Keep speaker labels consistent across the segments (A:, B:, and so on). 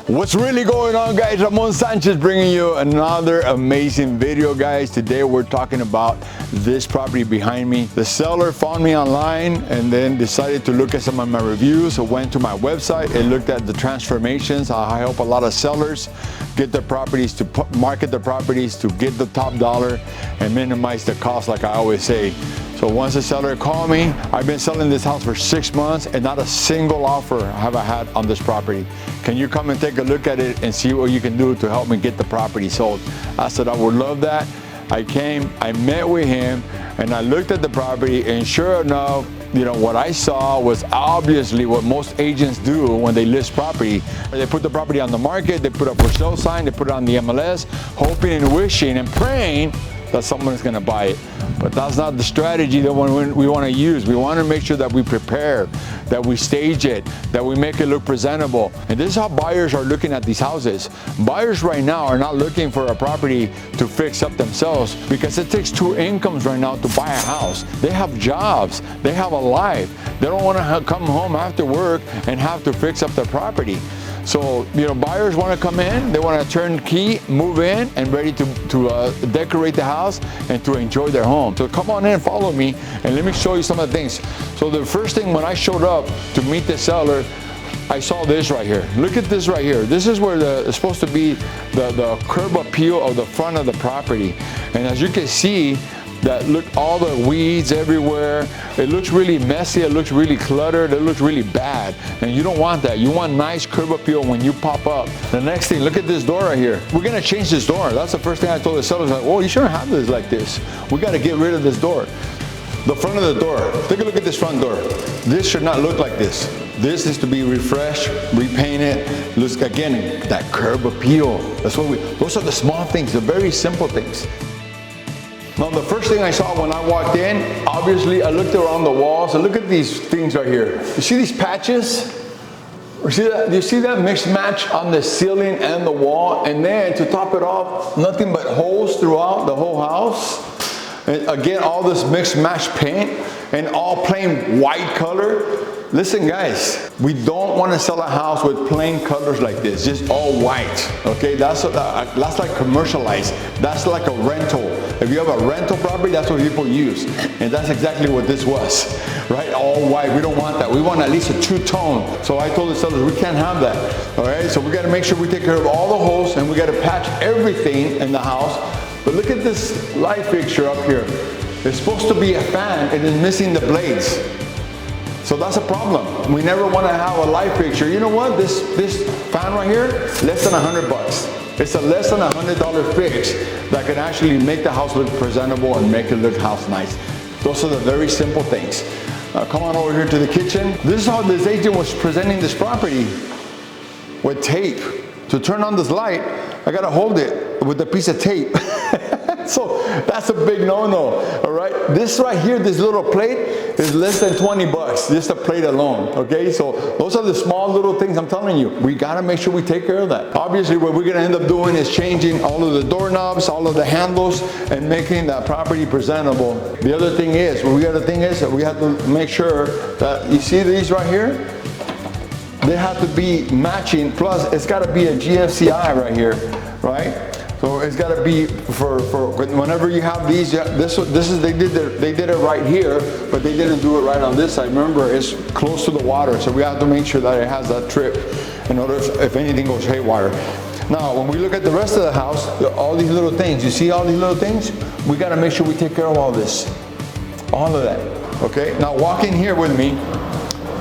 A: What's really going on, guys? Ramon Sanchez bringing you another amazing video, guys. Today we're talking about this property behind me. The seller found me online and then decided to look at some of my reviews. I went to my website and looked at the transformations. I help a lot of sellers get their properties, to market their properties, to get the top dollar and minimize the cost, like I always say. So once the seller called me, I've been selling this house for 6 months and not a single offer have I had on this property. Can you come and take a look at it and see what you can do to help me get the property sold? I said I would love that. I came, I met with him, and I looked at the property, and sure enough, you know, what I saw was obviously what most agents do when they list property. They put the property on the market, they put a for sale sign, they put it on the MLS, hoping and wishing and praying that someone is going to buy it. But that's not the strategy that we want to use. We want to make sure that we prepare, that we stage it, that we make it look presentable. And this is how buyers are looking at these houses. Buyers right now are not looking for a property to fix up themselves, because it takes two incomes right now to buy a house. They have jobs, they have a life. They don't want to come home after work and have to fix up their property. So, you know, buyers want to come in, they want to turn key, move in, and ready to decorate the house and to enjoy their home. So come on in, follow me, and let me show you some of the things. So the first thing, when I showed up to meet the seller, I saw this right here. Look at this right here. This is where it's supposed to be the curb appeal of the front of the property. And as you can see, look, all the weeds everywhere. It looks really messy, it looks really cluttered, it looks really bad. And you don't want that. You want nice curb appeal when you pop up. The next thing, look at this door right here. We're gonna change this door. That's the first thing I told the sellers, like, oh, you shouldn't have this like this. We gotta get rid of this door. The front of the door, take a look at this front door. This should not look like this. This is to be refreshed, repainted. Looks, again, that curb appeal. That's what those are the small things, the very simple things. Now, the first thing I saw when I walked in, obviously I looked around the walls and look at these things right here. You see these patches? Or see that? Do you see that mixed match on the ceiling and the wall? And then to top it off, nothing but holes throughout the whole house. And again, all this mixed match paint and all plain white color. Listen, guys, we don't want to sell a house with plain colors like this, just all white, okay? That's like commercialized. That's like a rental. If you have a rental property, that's what people use. And that's exactly what this was, right? All white. We don't want that. We want at least a two-tone. So I told the sellers, we can't have that, all right? So we got to make sure we take care of all the holes, and we got to patch everything in the house. But look at this light fixture up here. It's supposed to be a fan, and it's missing the blades. So that's a problem. We never want to have a light fixture. You know what? This fan right here, less than $100. It's a less than $100 fix that can actually make the house look presentable and make it look house nice. Those are the very simple things. Come on over here to the kitchen. This is how this agent was presenting this property, with tape. To turn on this light, I gotta hold it with a piece of tape. So that's a big no-no, all right? This right here, this little plate is less than 20 bucks, just a plate alone, okay? So those are the small little things I'm telling you. We gotta make sure we take care of that. Obviously, what we're gonna end up doing is changing all of the doorknobs, all of the handles, and making that property presentable. The other thing is, that we have to make sure that, you see these right here? They have to be matching, plus it's gotta be a GFCI right here, right? So it's got to be for whenever you have these. This is they did it right here, but they didn't do it right on this side. Remember, it's close to the water, so we have to make sure that it has that trip in order if anything goes haywire. Now, when we look at the rest of the house, all these little things. You see all these little things? We got to make sure we take care of all this, all of that. Okay. Now, walk in here with me.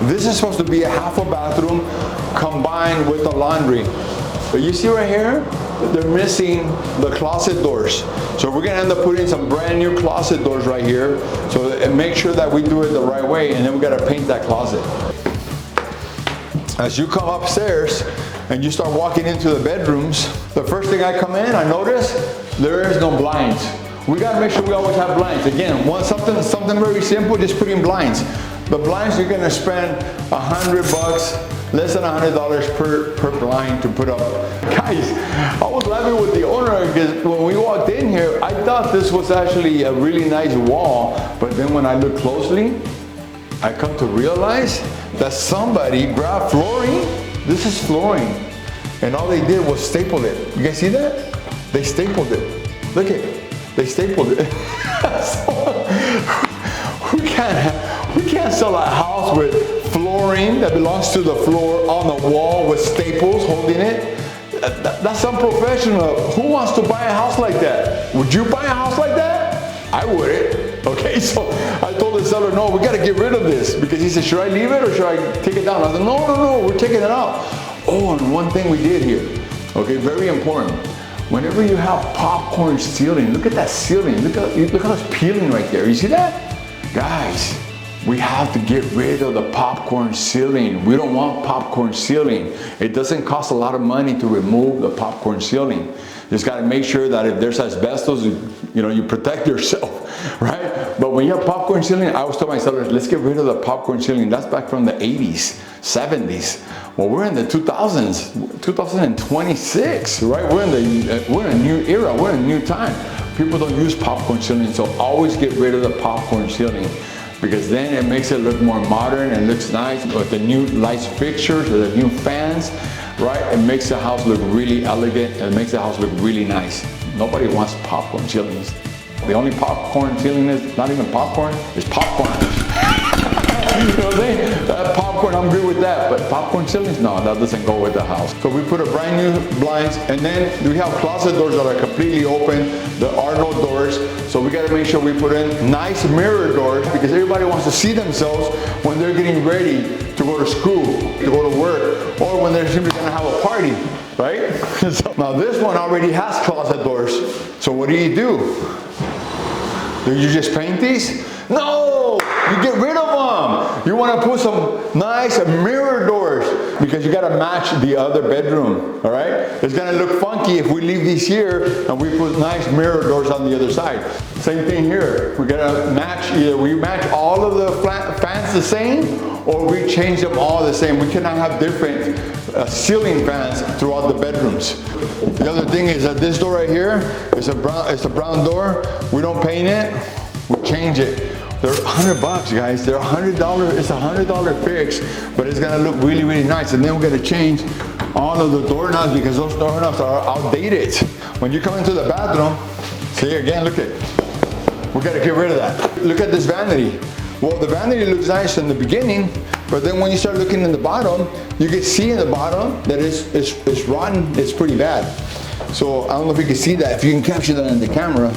A: This is supposed to be a half a bathroom combined with the laundry. But you see right here, they're missing the closet doors. So we're gonna end up putting some brand new closet doors right here. So and make sure that we do it the right way, and then we gotta paint that closet. As you come upstairs and you start walking into the bedrooms, the first thing I come in, I notice there is no blinds. We gotta make sure we always have blinds. Again, something very simple, just putting blinds. The blinds, you're gonna spend $100, less than $100 per blind to put up. Guys, I was laughing with the owner because when we walked in here, I thought this was actually a really nice wall, but then when I look closely, I come to realize that somebody grabbed flooring. This is flooring. and all they did was staple it. You guys see that? They stapled it. Look at it. They stapled it. So, we can't sell a house with flooring that belongs to the floor on the wall with staples holding it. That's unprofessional. Who wants to buy a house like that? Would you buy a house like that? I wouldn't. Okay, so I told the seller, no, we got to get rid of this, because he said, should I leave it or should I take it down? I said, no, we're taking it out. Oh, and one thing we did here, okay, very important. Whenever you have popcorn ceiling, look at that ceiling. Look how it's peeling right there. You see that? Guys, we have to get rid of the popcorn ceiling. We don't want popcorn ceiling. It doesn't cost a lot of money to remove the popcorn ceiling. Just got to make sure that if there's asbestos, you protect yourself, right? But when you have popcorn ceiling, I always tell my sellers, let's get rid of the popcorn ceiling. That's back from the 80s, 70s. Well, we're in the 2000s, 2026, right? We're in a new era. We're in a new time. People don't use popcorn ceiling, so always get rid of the popcorn ceiling, because then it makes it look more modern and looks nice with the new lights fixtures or the new fans, right? It makes the house look really elegant and it makes the house look really nice. Nobody wants popcorn ceilings. The only popcorn ceiling is not even popcorn, it's popcorn. You know what I'm saying? Popcorn, I'm good with that, but popcorn ceilings, no, that doesn't go with the house. So we put a brand new blinds, and then we have closet doors that are completely open. There are no doors, so we got to make sure we put in nice mirror doors, because everybody wants to see themselves when they're getting ready to go to school, to go to work, or when they're simply going to have a party, right? So now this one already has closet doors, so what do? Do you just paint these? No! You get rid of them. You want to put some nice mirror doors, because you got to match the other bedroom, all right? It's going to look funky if we leave these here and we put nice mirror doors on the other side. Same thing here. We got to match, either we match all of the fans the same, or we change them all the same. We cannot have different ceiling fans throughout the bedrooms. The other thing is that this door right here is a brown door. We don't paint it, we change it. They're $100, guys. They're $100. It's a $100 fix, but it's gonna look really, really nice. And then we're gonna change all of the doorknobs, because those doorknobs are outdated. When you come into the bathroom, see again, look at, we gotta get rid of that. Look at this vanity. Well, the vanity looks nice in the beginning, but then when you start looking in the bottom, you can see in the bottom that it's rotten. It's pretty bad. So I don't know if you can see that. If you can capture that in the camera,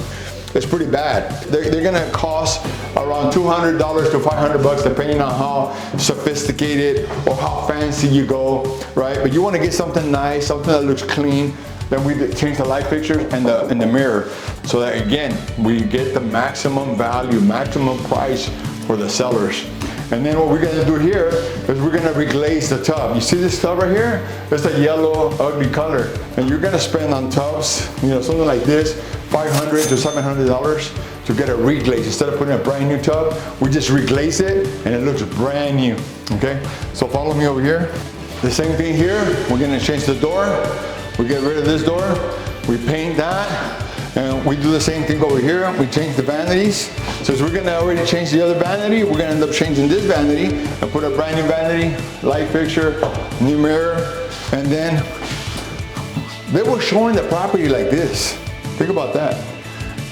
A: it's pretty bad. They're gonna cost around $200 to $500, depending on how sophisticated or how fancy you go, right? But you wanna get something nice, something that looks clean. Then we change the light fixtures and the mirror, so that again, we get the maximum value, maximum price for the sellers. And then what we're gonna do here is we're gonna reglaze the tub. You see this tub right here? It's a yellow, ugly color. And you're gonna spend on tubs, something like this, $500 to $700 to get it reglazed. Instead of putting a brand new tub, we just reglaze it and it looks brand new, okay? So follow me over here. The same thing here, we're gonna change the door. We get rid of this door, we paint that, and we do the same thing over here. We change the vanities. So we're gonna already change the other vanity, we're gonna end up changing this vanity and put a brand new vanity, light fixture, new mirror, and then they were showing the property like this. Think about that.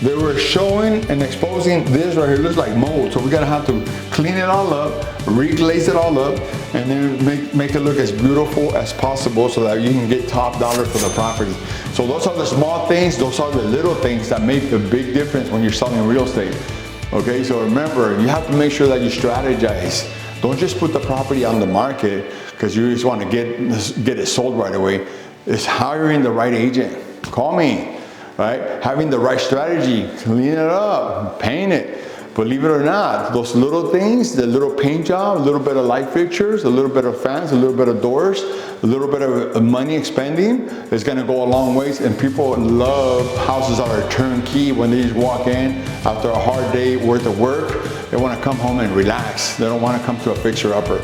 A: They were showing and exposing this right here. It looks like mold, so we're gonna have to clean it all up, reglaze it all up, and then make it look as beautiful as possible, so that you can get top dollar for the property. So those are the small things, those are the little things that make a big difference when you're selling real estate. Okay, so remember, you have to make sure that you strategize. Don't just put the property on the market because you just want to get it sold right away. It's hiring the right agent. Call me, right? Having the right strategy, clean it up, paint it. Believe it or not, those little things, the little paint job, a little bit of light fixtures, a little bit of fans, a little bit of doors, a little bit of money expending is gonna go a long ways. And people love houses that are turnkey. When they just walk in after a hard day worth of work, they wanna come home and relax. They don't wanna come to a fixer-upper.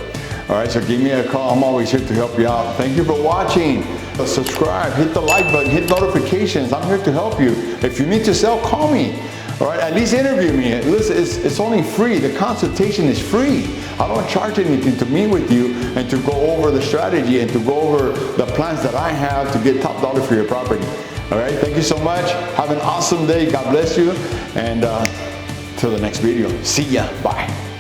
A: All right, so give me a call. I'm always here to help you out. Thank you for watching. Subscribe, hit the like button, hit notifications. I'm here to help you. If you need to sell, call me. All right, at least interview me. Listen, it's only free. The consultation is free. I don't charge anything to meet with you and to go over the strategy and to go over the plans that I have to get top dollar for your property. All right, thank you so much. Have an awesome day. God bless you. And till the next video. See ya. Bye.